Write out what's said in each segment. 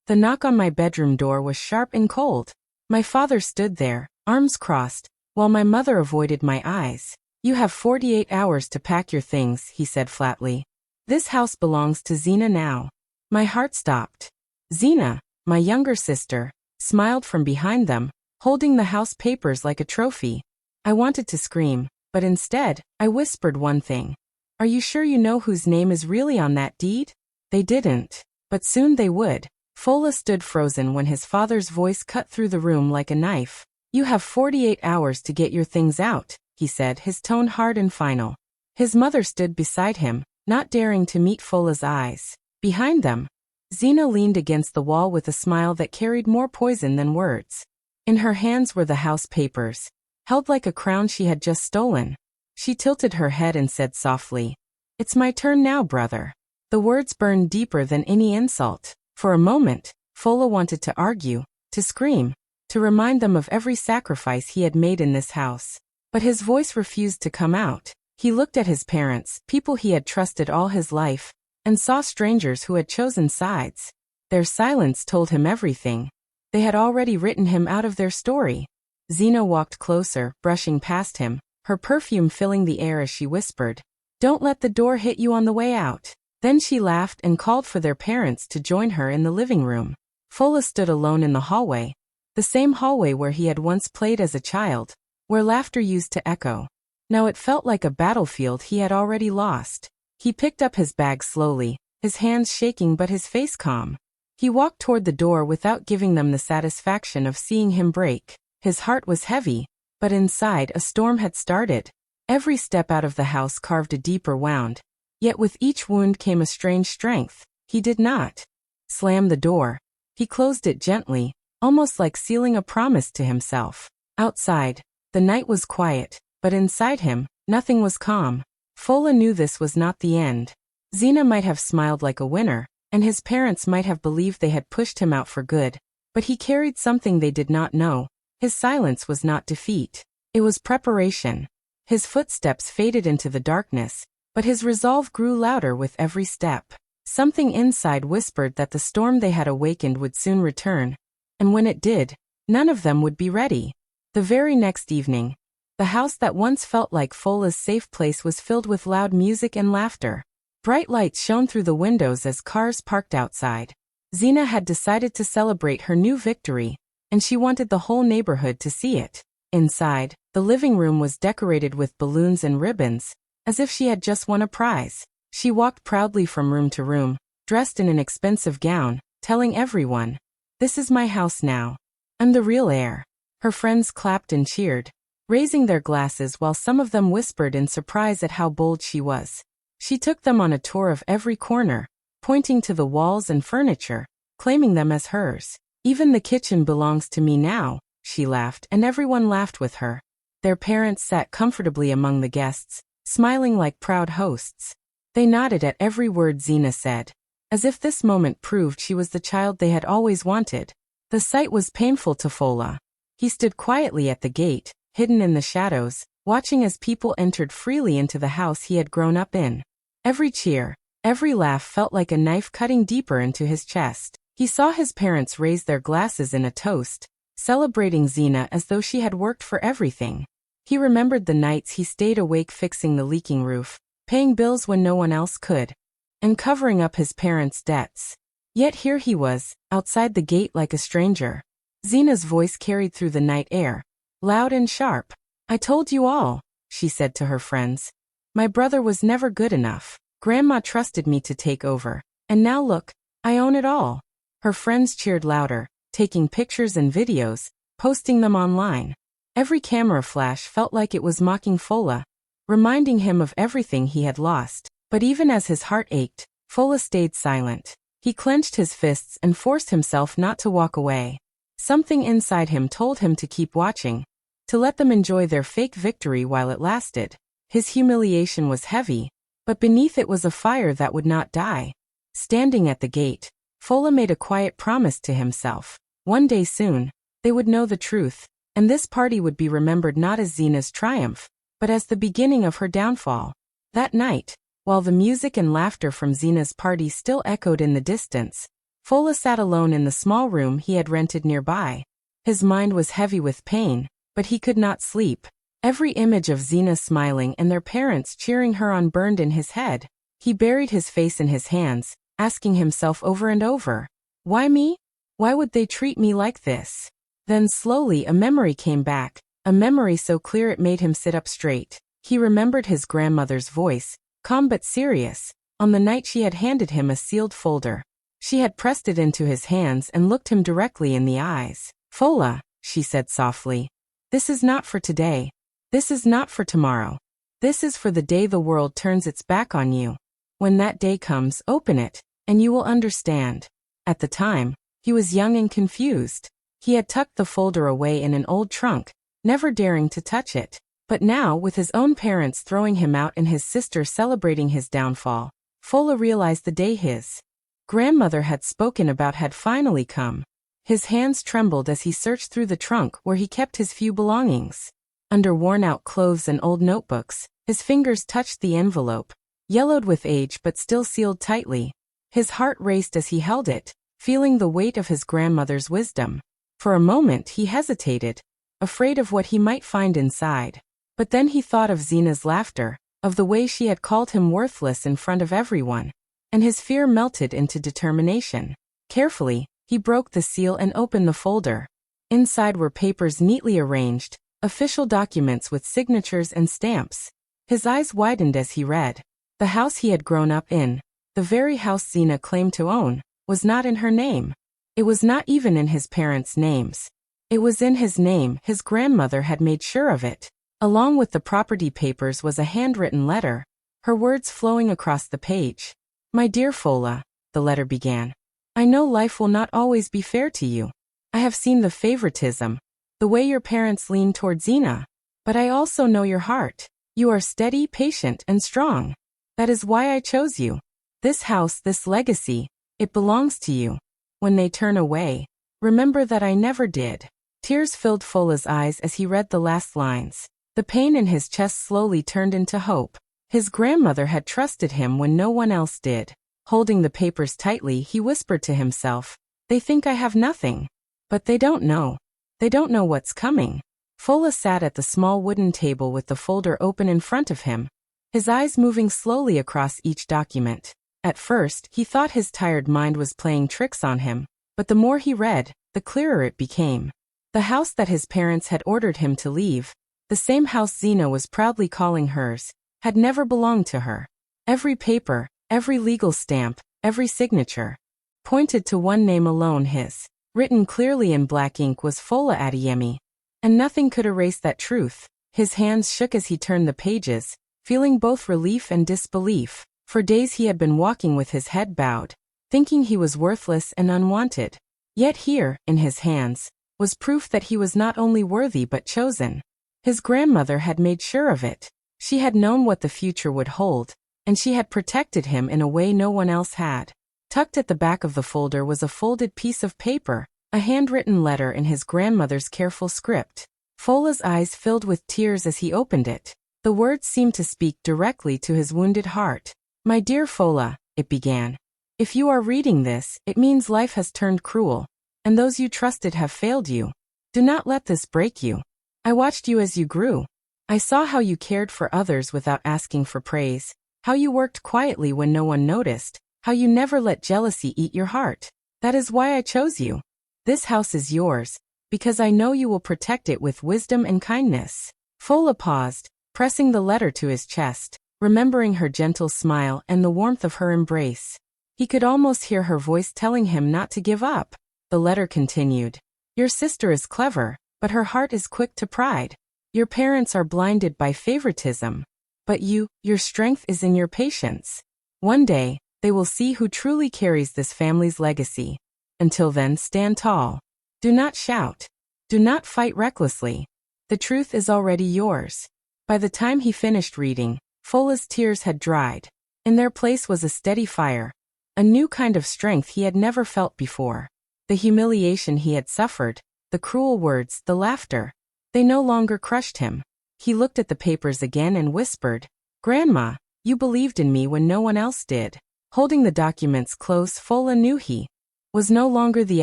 The knock on my bedroom door was sharp and cold. My father stood there, arms crossed, while my mother avoided my eyes. "You have 48 hours to pack your things," he said flatly. "This house belongs to Zena now." My heart stopped. Zena, my younger sister, smiled from behind them, holding the house papers like a trophy. I wanted to scream, but instead, I whispered one thing. "Are you sure you know whose name is really on that deed?" They didn't, but soon they would. Fola stood frozen when his father's voice cut through the room like a knife. "You have 48 hours to get your things out," he said, his tone hard and final. His mother stood beside him, not daring to meet Fola's eyes. Behind them, Zena leaned against the wall with a smile that carried more poison than words. In her hands were the house papers, held like a crown she had just stolen. She tilted her head and said softly, "It's my turn now, brother." The words burned deeper than any insult. For a moment, Fola wanted to argue, to scream, to remind them of every sacrifice he had made in this house. But his voice refused to come out. He looked at his parents, people he had trusted all his life, and saw strangers who had chosen sides. Their silence told him everything. They had already written him out of their story. Zena walked closer, brushing past him, her perfume filling the air as she whispered, "Don't let the door hit you on the way out." Then she laughed and called for their parents to join her in the living room. Fola stood alone in the hallway, the same hallway where he had once played as a child, where laughter used to echo. Now it felt like a battlefield he had already lost. He picked up his bag slowly, his hands shaking but his face calm. He walked toward the door without giving them the satisfaction of seeing him break. His heart was heavy, but inside a storm had started. Every step out of the house carved a deeper wound. Yet with each wound came a strange strength. He did not slam the door. He closed it gently, almost like sealing a promise to himself. Outside, the night was quiet, but inside him, nothing was calm. Fola knew this was not the end. Zena might have smiled like a winner, and his parents might have believed they had pushed him out for good. But he carried something they did not know. His silence was not defeat. It was preparation. His footsteps faded into the darkness, but his resolve grew louder with every step. Something inside whispered that the storm they had awakened would soon return. And when it did, none of them would be ready. The very next evening, the house that once felt like Fola's safe place was filled with loud music and laughter. Bright lights shone through the windows as cars parked outside. Zena had decided to celebrate her new victory, and she wanted the whole neighborhood to see it. Inside, the living room was decorated with balloons and ribbons, as if she had just won a prize. She walked proudly from room to room, dressed in an expensive gown, telling everyone, "This is my house now. I'm the real heir." Her friends clapped and cheered, raising their glasses while some of them whispered in surprise at how bold she was. She took them on a tour of every corner, pointing to the walls and furniture, claiming them as hers. "Even the kitchen belongs to me now," she laughed, and everyone laughed with her. Their parents sat comfortably among the guests, smiling like proud hosts. They nodded at every word Zena said, as if this moment proved she was the child they had always wanted. The sight was painful to Fola. He stood quietly at the gate, hidden in the shadows, watching as people entered freely into the house he had grown up in. Every cheer, every laugh felt like a knife cutting deeper into his chest. He saw his parents raise their glasses in a toast, celebrating Zena as though she had worked for everything. He remembered the nights he stayed awake fixing the leaking roof, paying bills when no one else could, and covering up his parents' debts. Yet here he was, outside the gate like a stranger. Zena's voice carried through the night air, loud and sharp. "I told you all," she said to her friends. "My brother was never good enough. Grandma trusted me to take over, and now look, I own it all." Her friends cheered louder, taking pictures and videos, posting them online. Every camera flash felt like it was mocking Fola, reminding him of everything he had lost. But even as his heart ached, Fola stayed silent. He clenched his fists and forced himself not to walk away. Something inside him told him to keep watching, to let them enjoy their fake victory while it lasted. His humiliation was heavy, but beneath it was a fire that would not die. Standing at the gate, Fola made a quiet promise to himself. One day soon, they would know the truth, and this party would be remembered not as Zena's triumph, but as the beginning of her downfall. That night, while the music and laughter from Zena's party still echoed in the distance, Fola sat alone in the small room he had rented nearby. His mind was heavy with pain, but he could not sleep. Every image of Zena smiling and their parents cheering her on burned in his head. He buried his face in his hands, asking himself over and over, "Why me? Why would they treat me like this?" Then slowly a memory came back, a memory so clear it made him sit up straight. He remembered his grandmother's voice, calm but serious, on the night she had handed him a sealed folder. She had pressed it into his hands and looked him directly in the eyes. "Fola," she said softly, "this is not for today. This is not for tomorrow. This is for the day the world turns its back on you. When that day comes, open it, and you will understand." At the time, he was young and confused. He had tucked the folder away in an old trunk, never daring to touch it. But now, with his own parents throwing him out and his sister celebrating his downfall, Fola realized the day his grandmother had spoken about had finally come. His hands trembled as he searched through the trunk where he kept his few belongings. Under worn-out clothes and old notebooks, his fingers touched the envelope, yellowed with age but still sealed tightly. His heart raced as he held it, feeling the weight of his grandmother's wisdom. For a moment he hesitated, afraid of what he might find inside. But then he thought of Zena's laughter, of the way she had called him worthless in front of everyone, and his fear melted into determination. Carefully, he broke the seal and opened the folder. Inside were papers neatly arranged, official documents with signatures and stamps. His eyes widened as he read. The house he had grown up in, the very house Zena claimed to own, was not in her name. It was not even in his parents' names. It was in his name. His grandmother had made sure of it. Along with the property papers was a handwritten letter, her words flowing across the page. "My dear Fola," the letter began, "I know life will not always be fair to you. I have seen the favoritism, the way your parents lean toward Zena. But I also know your heart. You are steady, patient, and strong. That is why I chose you. This house, this legacy, it belongs to you. When they turn away, remember that I never did." Tears filled Fola's eyes as he read the last lines. The pain in his chest slowly turned into hope. His grandmother had trusted him when no one else did. Holding the papers tightly, he whispered to himself, "They think I have nothing. But they don't know. They don't know what's coming." Fola sat at the small wooden table with the folder open in front of him, his eyes moving slowly across each document. At first, he thought his tired mind was playing tricks on him, but the more he read, the clearer it became. The house that his parents had ordered him to leave, the same house Zena was proudly calling hers, had never belonged to her. Every paper, every legal stamp, every signature, pointed to one name alone, his. Written clearly in black ink was Fola Adeyemi, and nothing could erase that truth. His hands shook as he turned the pages, feeling both relief and disbelief. For days he had been walking with his head bowed, thinking he was worthless and unwanted. Yet here, in his hands, was proof that he was not only worthy but chosen. His grandmother had made sure of it. She had known what the future would hold, and she had protected him in a way no one else had. Tucked at the back of the folder was a folded piece of paper, a handwritten letter in his grandmother's careful script. Fola's eyes filled with tears as he opened it. The words seemed to speak directly to his wounded heart. "My dear Fola," it began, "if you are reading this, it means life has turned cruel, and those you trusted have failed you. Do not let this break you. I watched you as you grew. I saw how you cared for others without asking for praise, how you worked quietly when no one noticed, how you never let jealousy eat your heart. That is why I chose you. This house is yours, because I know you will protect it with wisdom and kindness." Fola paused, pressing the letter to his chest, remembering her gentle smile and the warmth of her embrace. He could almost hear her voice telling him not to give up. The letter continued, "Your sister is clever, but her heart is quick to pride. Your parents are blinded by favoritism. But your strength is in your patience. One day, they will see who truly carries this family's legacy. Until then, stand tall. Do not shout. Do not fight recklessly. The truth is already yours." By the time he finished reading, Fola's tears had dried. In their place was a steady fire, a new kind of strength he had never felt before. The humiliation he had suffered, the cruel words, the laughter, they no longer crushed him. He looked at the papers again and whispered, "Grandma, you believed in me when no one else did." Holding the documents close, Fola knew he was no longer the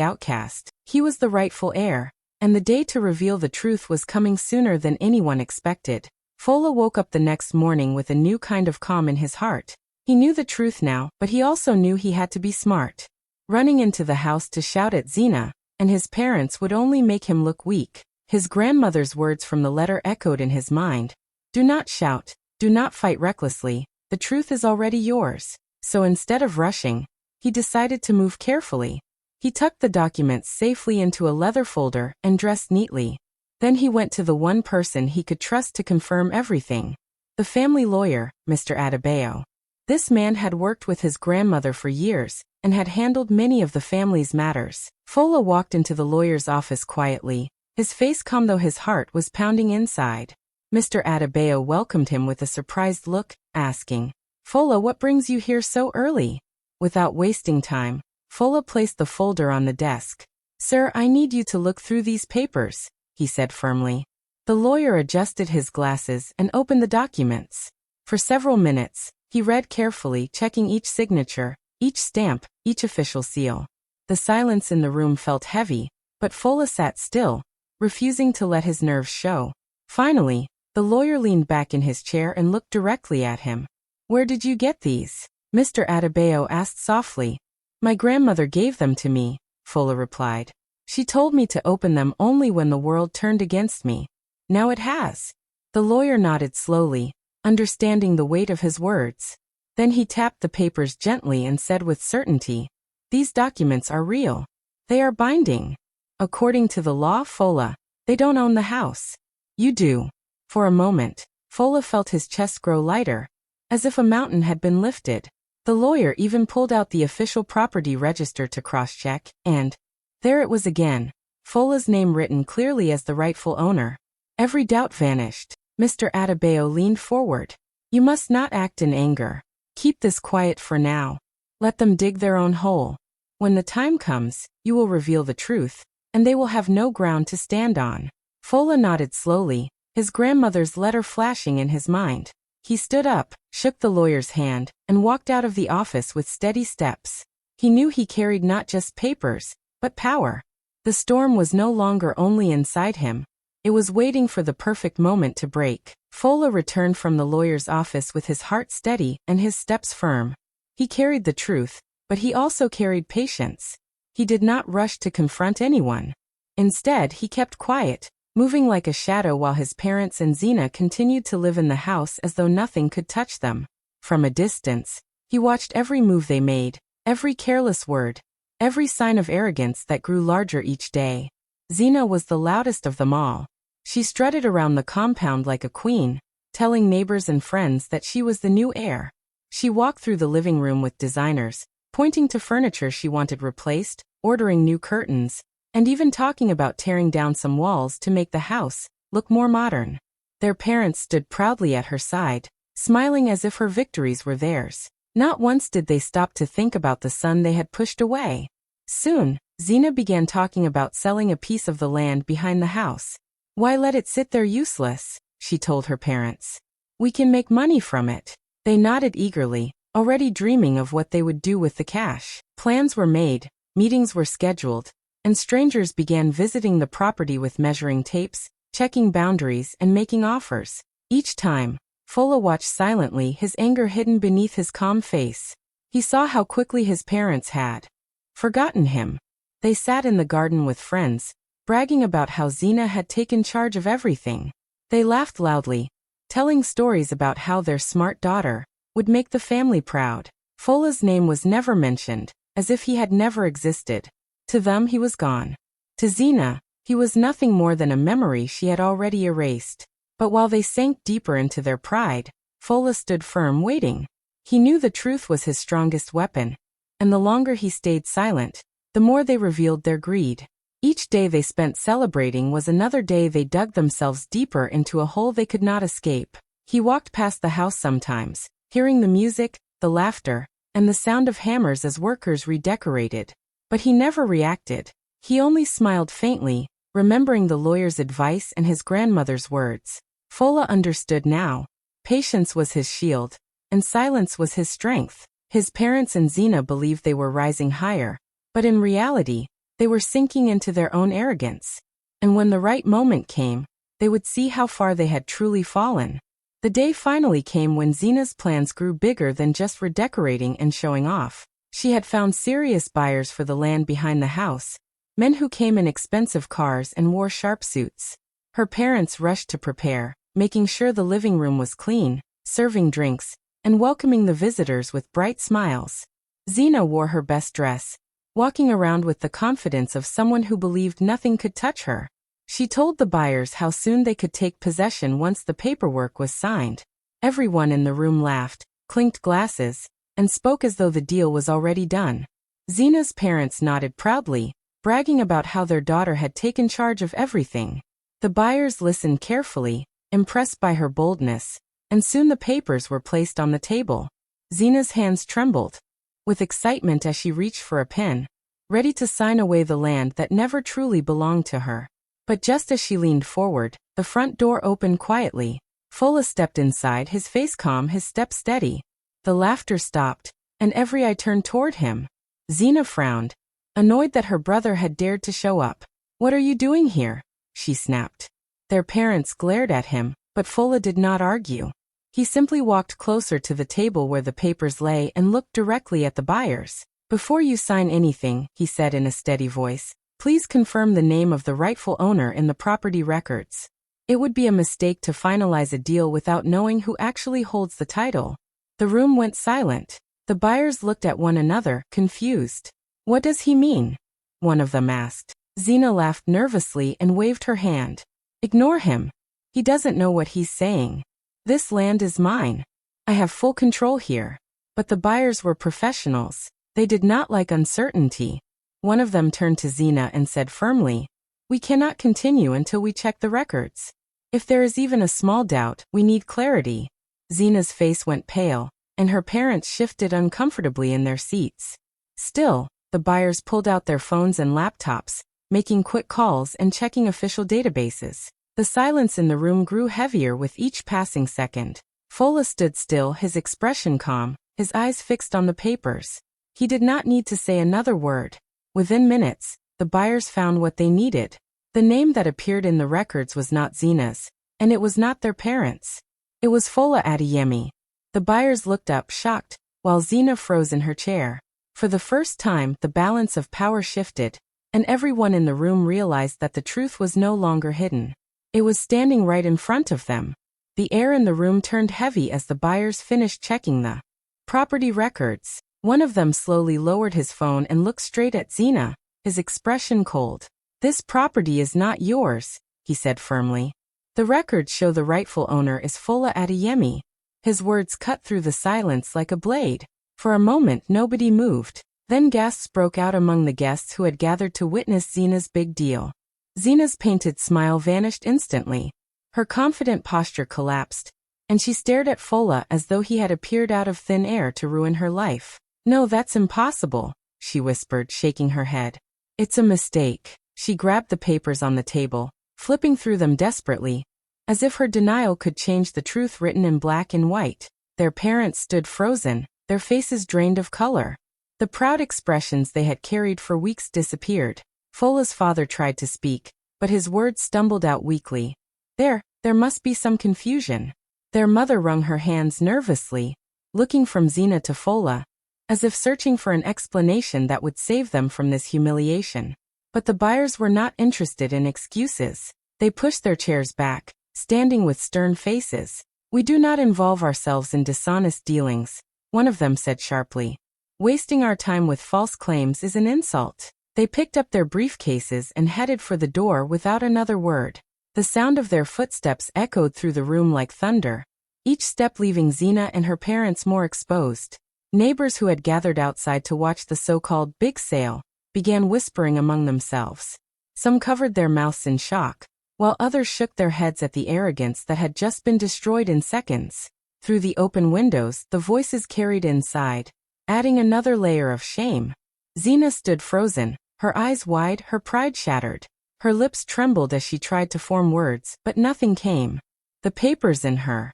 outcast. He was the rightful heir, and the day to reveal the truth was coming sooner than anyone expected. Fola woke up the next morning with a new kind of calm in his heart. He knew the truth now, but he also knew he had to be smart. Running into the house to shout at Zena and his parents would only make him look weak. His grandmother's words from the letter echoed in his mind. Do not shout, do not fight recklessly, the truth is already yours. So instead of rushing, he decided to move carefully. He tucked the documents safely into a leather folder and dressed neatly. Then he went to the one person he could trust to confirm everything. The family lawyer, Mr. Adebayo. This man had worked with his grandmother for years and had handled many of the family's matters. Fola walked into the lawyer's office quietly, his face calm though his heart was pounding inside. Mr. Adebayo welcomed him with a surprised look, asking, Fola, what brings you here so early? Without wasting time, Fola placed the folder on the desk. Sir, I need you to look through these papers, he said firmly. The lawyer adjusted his glasses and opened the documents. For several minutes, he read carefully, checking each signature, each stamp, each official seal. The silence in the room felt heavy, but Fola sat still, refusing to let his nerves show. Finally, the lawyer leaned back in his chair and looked directly at him. Where did you get these? Mr. Adebayo asked softly. My grandmother gave them to me, Fola replied. She told me to open them only when the world turned against me. Now it has. The lawyer nodded slowly, understanding the weight of his words. Then he tapped the papers gently and said with certainty, These documents are real. They are binding. According to the law, Fola, they don't own the house. You do. For a moment, Fola felt his chest grow lighter, as if a mountain had been lifted. The lawyer even pulled out the official property register to cross-check, and there it was again, Fola's name written clearly as the rightful owner. Every doubt vanished. Mr. Adebayo leaned forward. You must not act in anger. Keep this quiet for now. Let them dig their own hole. When the time comes, you will reveal the truth, and they will have no ground to stand on. Fola nodded slowly, his grandmother's letter flashing in his mind. He stood up, shook the lawyer's hand, and walked out of the office with steady steps. He knew he carried not just papers, but power. The storm was no longer only inside him. It was waiting for the perfect moment to break. Fola returned from the lawyer's office with his heart steady and his steps firm. He carried the truth, but he also carried patience. He did not rush to confront anyone. Instead, he kept quiet, moving like a shadow while his parents and Zena continued to live in the house as though nothing could touch them. From a distance, he watched every move they made, every careless word, every sign of arrogance that grew larger each day. Zena was the loudest of them all. She strutted around the compound like a queen, telling neighbors and friends that she was the new heir. She walked through the living room with designers, pointing to furniture she wanted replaced, ordering new curtains, and even talking about tearing down some walls to make the house look more modern. Their parents stood proudly at her side, smiling as if her victories were theirs. Not once did they stop to think about the son they had pushed away. Soon, Zena began talking about selling a piece of the land behind the house. Why let it sit there useless? She told her parents. We can make money from it. They nodded eagerly, already dreaming of what they would do with the cash. Plans were made, meetings were scheduled, and strangers began visiting the property with measuring tapes, checking boundaries, and making offers. Each time, Fola watched silently, his anger hidden beneath his calm face. He saw how quickly his parents had forgotten him. They sat in the garden with friends, bragging about how Zena had taken charge of everything. They laughed loudly, telling stories about how their smart daughter would make the family proud. Fola's name was never mentioned, as if he had never existed. To them he was gone. To Zena, he was nothing more than a memory she had already erased. But while they sank deeper into their pride, Fola stood firm, waiting. He knew the truth was his strongest weapon, and the longer he stayed silent, the more they revealed their greed. Each day they spent celebrating was another day they dug themselves deeper into a hole they could not escape. He walked past the house sometimes, hearing the music, the laughter, and the sound of hammers as workers redecorated. But he never reacted. He only smiled faintly, remembering the lawyer's advice and his grandmother's words. Fola understood now. Patience was his shield, and silence was his strength. His parents and Zena believed they were rising higher, But in reality, they were sinking into their own arrogance. And when the right moment came, they would see how far they had truly fallen. The day finally came when Zena's plans grew bigger than just redecorating and showing off. She had found serious buyers for the land behind the house, men who came in expensive cars and wore sharp suits. Her parents rushed to prepare, making sure the living room was clean, serving drinks, and welcoming the visitors with bright smiles. Zena wore her best dress, walking around with the confidence of someone who believed nothing could touch her. She told the buyers how soon they could take possession once the paperwork was signed. Everyone in the room laughed, clinked glasses, and spoke as though the deal was already done. Zena's parents nodded proudly, bragging about how their daughter had taken charge of everything. The buyers listened carefully, impressed by her boldness, and soon the papers were placed on the table. Zena's hands trembled with excitement as she reached for a pen, ready to sign away the land that never truly belonged to her. But just as she leaned forward, the front door opened quietly. Fola stepped inside, his face calm, his step steady. The laughter stopped, and every eye turned toward him. Zena frowned, annoyed that her brother had dared to show up. "What are you doing here?" she snapped. Their parents glared at him, but Fola did not argue. He simply walked closer to the table where the papers lay and looked directly at the buyers. "Before you sign anything," he said in a steady voice, "please confirm the name of the rightful owner in the property records. It would be a mistake to finalize a deal without knowing who actually holds the title." The room went silent. The buyers looked at one another, confused. "What does he mean?" one of them asked. Zena laughed nervously and waved her hand. "Ignore him. He doesn't know what he's saying. This land is mine. I have full control here." But the buyers were professionals. They did not like uncertainty. One of them turned to Zena and said firmly, "We cannot continue until we check the records. If there is even a small doubt, we need clarity." Zena's face went pale, and her parents shifted uncomfortably in their seats. Still, the buyers pulled out their phones and laptops, making quick calls and checking official databases. The silence in the room grew heavier with each passing second. Fola stood still, his expression calm, his eyes fixed on the papers. He did not need to say another word. Within minutes, the buyers found what they needed. The name that appeared in the records was not Zena's, and it was not their parents'. It was Fola Adeyemi. The buyers looked up, shocked, while Zena froze in her chair. For the first time, the balance of power shifted, and everyone in the room realized that the truth was no longer hidden. It was standing right in front of them. The air in the room turned heavy as the buyers finished checking the property records. One of them slowly lowered his phone and looked straight at Zena, his expression cold. "This property is not yours," he said firmly. "The records show the rightful owner is Fola Adeyemi." His words cut through the silence like a blade. For a moment nobody moved. Then gasps broke out among the guests who had gathered to witness Zena's big deal. Zena's painted smile vanished instantly. Her confident posture collapsed, and she stared at Fola as though he had appeared out of thin air to ruin her life. "No, that's impossible," she whispered, shaking her head. "It's a mistake." She grabbed the papers on the table, flipping through them desperately, as if her denial could change the truth written in black and white. Their parents stood frozen, their faces drained of color. The proud expressions they had carried for weeks disappeared. Fola's father tried to speak, but his words stumbled out weakly. There must be some confusion." Their mother wrung her hands nervously, looking from Zena to Fola, as if searching for an explanation that would save them from this humiliation. But the buyers were not interested in excuses. They pushed their chairs back, standing with stern faces. "We do not involve ourselves in dishonest dealings," one of them said sharply. "Wasting our time with false claims is an insult." They picked up their briefcases and headed for the door without another word. The sound of their footsteps echoed through the room like thunder, each step leaving Zena and her parents more exposed. Neighbors who had gathered outside to watch the so-called big sale began whispering among themselves. Some covered their mouths in shock, while others shook their heads at the arrogance that had just been destroyed in seconds. Through the open windows, the voices carried inside, adding another layer of shame. Zena stood frozen, her eyes wide, her pride shattered. Her lips trembled as she tried to form words, but nothing came. The papers in her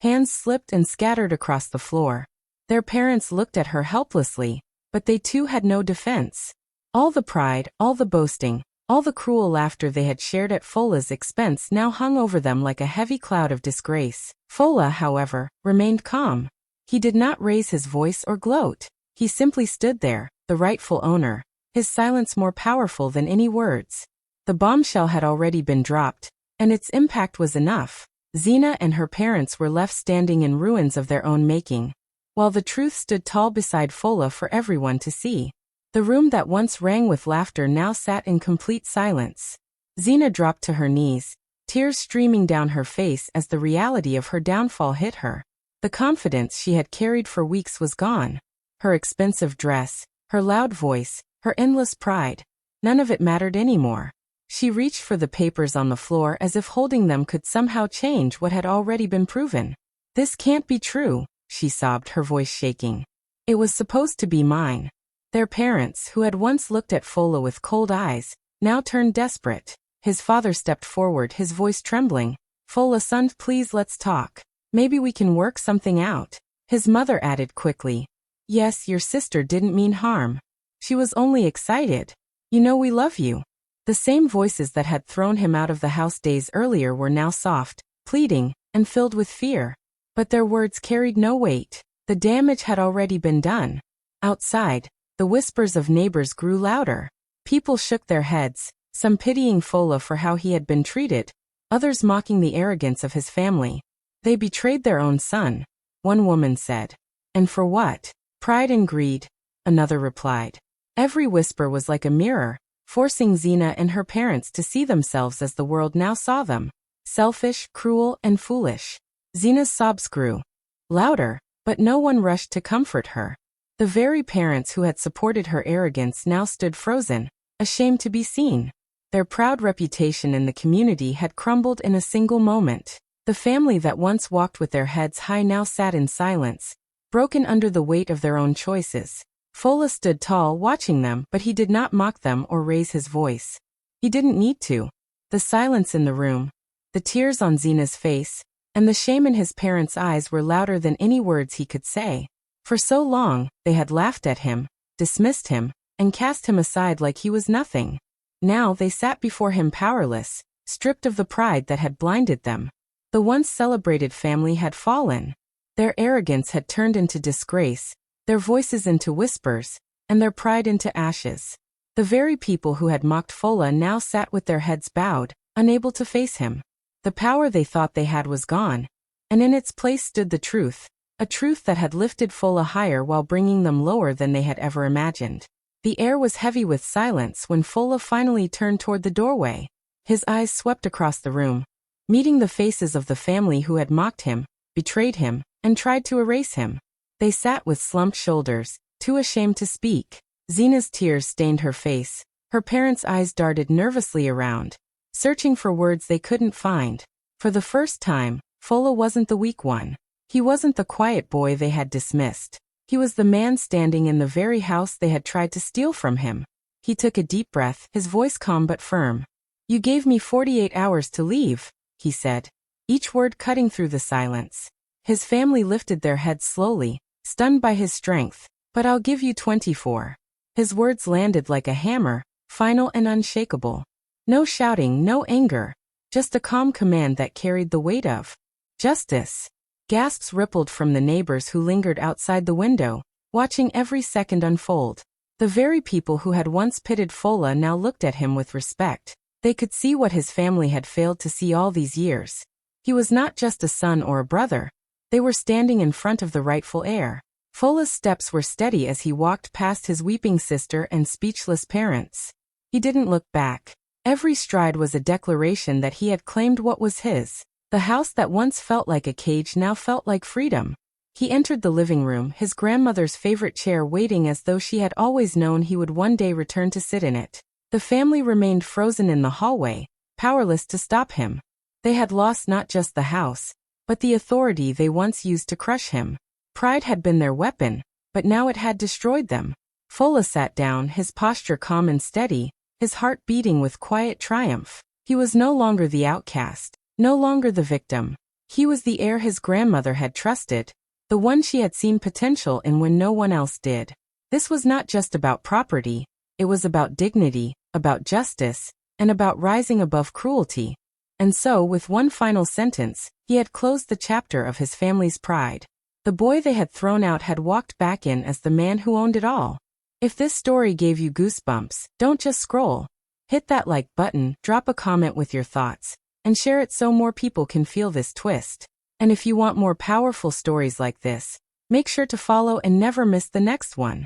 hands slipped and scattered across the floor. Their parents looked at her helplessly, but they too had no defense. All the pride, all the boasting, all the cruel laughter they had shared at Fola's expense now hung over them like a heavy cloud of disgrace. Fola, however, remained calm. He did not raise his voice or gloat. He simply stood there, the rightful owner, his silence more powerful than any words. The bombshell had already been dropped, and its impact was enough. Zena and her parents were left standing in ruins of their own making, while the truth stood tall beside Fola for everyone to see. The room that once rang with laughter now sat in complete silence. Zena dropped to her knees, tears streaming down her face as the reality of her downfall hit her. The confidence she had carried for weeks was gone. Her expensive dress, her loud voice, her endless pride, none of it mattered anymore. She reached for the papers on the floor as if holding them could somehow change what had already been proven. "This can't be true," she sobbed, her voice shaking. "It was supposed to be mine." Their parents, who had once looked at Fola with cold eyes, now turned desperate. His father stepped forward, his voice trembling. "Fola, son, please let's talk. Maybe we can work something out." His mother added quickly, "Yes, your sister didn't mean harm. She was only excited. You know we love you." The same voices that had thrown him out of the house days earlier were now soft, pleading, and filled with fear. But their words carried no weight. The damage had already been done. Outside, the whispers of neighbors grew louder. People shook their heads, some pitying Fola for how he had been treated, others mocking the arrogance of his family. "They betrayed their own son," one woman said. "And for what?" "Pride and greed," another replied. Every whisper was like a mirror, forcing Zena and her parents to see themselves as the world now saw them. Selfish, cruel, and foolish. Zena's sobs grew louder, but no one rushed to comfort her. The very parents who had supported her arrogance now stood frozen, ashamed to be seen. Their proud reputation in the community had crumbled in a single moment. The family that once walked with their heads high now sat in silence, broken under the weight of their own choices. Fola stood tall watching them, but he did not mock them or raise his voice. He didn't need to. The silence in the room, the tears on Zena's face, and the shame in his parents' eyes were louder than any words he could say. For so long, they had laughed at him, dismissed him, and cast him aside like he was nothing. Now they sat before him powerless, stripped of the pride that had blinded them. The once celebrated family had fallen. Their arrogance had turned into disgrace, their voices into whispers, and their pride into ashes. The very people who had mocked Fola now sat with their heads bowed, unable to face him. The power they thought they had was gone, and in its place stood the truth, a truth that had lifted Fola higher while bringing them lower than they had ever imagined. The air was heavy with silence when Fola finally turned toward the doorway. His eyes swept across the room, meeting the faces of the family who had mocked him, betrayed him, and tried to erase him. They sat with slumped shoulders, too ashamed to speak. Zena's tears stained her face. Her parents' eyes darted nervously around, searching for words they couldn't find. For the first time, Fola wasn't the weak one. He wasn't the quiet boy they had dismissed. He was the man standing in the very house they had tried to steal from him. He took a deep breath, his voice calm but firm. "You gave me 48 hours to leave," he said, each word cutting through the silence. His family lifted their heads slowly, stunned by his strength. "But I'll give you 24. His words landed like a hammer, final and unshakable. No shouting, no anger, just a calm command that carried the weight of justice. Gasps rippled from the neighbors who lingered outside the window, watching every second unfold. The very people who had once pitted Fola now looked at him with respect. They could see what his family had failed to see all these years. He was not just a son or a brother. They were standing in front of the rightful heir. Fola's steps were steady as he walked past his weeping sister and speechless parents. He didn't look back. Every stride was a declaration that he had claimed what was his. The house that once felt like a cage now felt like freedom. He entered the living room, his grandmother's favorite chair waiting as though she had always known he would one day return to sit in it. The family remained frozen in the hallway, powerless to stop him. They had lost not just the house, but the authority they once used to crush him. Pride had been their weapon, but now it had destroyed them. Fola sat down, his posture calm and steady, his heart beating with quiet triumph. He was no longer the outcast, no longer the victim. He was the heir his grandmother had trusted, the one she had seen potential in when no one else did. This was not just about property. It was about dignity, about justice, and about rising above cruelty. And so, with one final sentence, he had closed the chapter of his family's pride. The boy they had thrown out had walked back in as the man who owned it all. If this story gave you goosebumps, don't just scroll. Hit that like button, drop a comment with your thoughts, and share it so more people can feel this twist. And if you want more powerful stories like this, make sure to follow and never miss the next one.